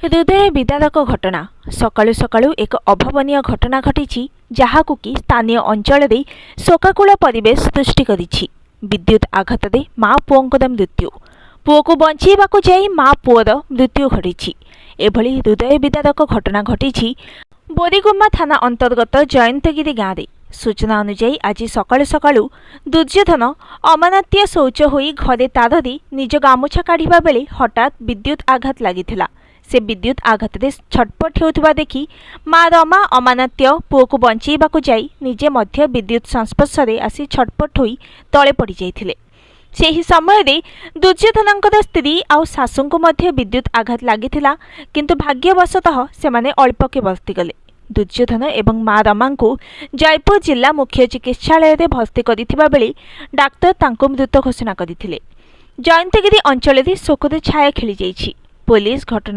हृदय विदारक घटना सकाळु सकाळु एक अभावनीय घटना घटी जहाकु कि स्थानीय अंचल शोकाकूल परिवेश सृष्टि करिछि। विद्युत आघात माँ पुओंकर मृत्यु। पुओ को बंचाइबाकु जाई माँ पुओर मृत्यु घटी। एभली हृदय विदारक घटना घटी बोरीगुम्मा थाना अंतर्गत जयंतगिरी गाँव में। सूचना अनुसार आज सकाळु सकाळु दुर्योधन अमानतीय शौच होई घरे तार दे निज गामुछा काढ़िबा बेले हठात विद्युत आघात लागिथिला। से विद्युत आघात छटपट होउथिबा देखि माँ रमा अमानत्य पुओ को बंचाइबाकु जाई निजे मध्य विद्युत संस्पर्श रे आसी छटपट होई तळे पड़ी जाइथिले। सेही समय रे दुर्योधनंकर स्त्री आउ सासुंकु मध्य विद्युत आघात लागिथिला, किंतु भाग्यवशतः सेमाने अल्पके बस्ती गले। दुर्योधन एवं माँ रमा को जयपुर जिला मुख्य चिकित्सालय रे भर्ती करिथिबा बेले डाक्तर तांको मृत घोषणा करथिले। जयंतगिरी अंचल रे शोकर छाया खेली जाइछि। पुलिस घटना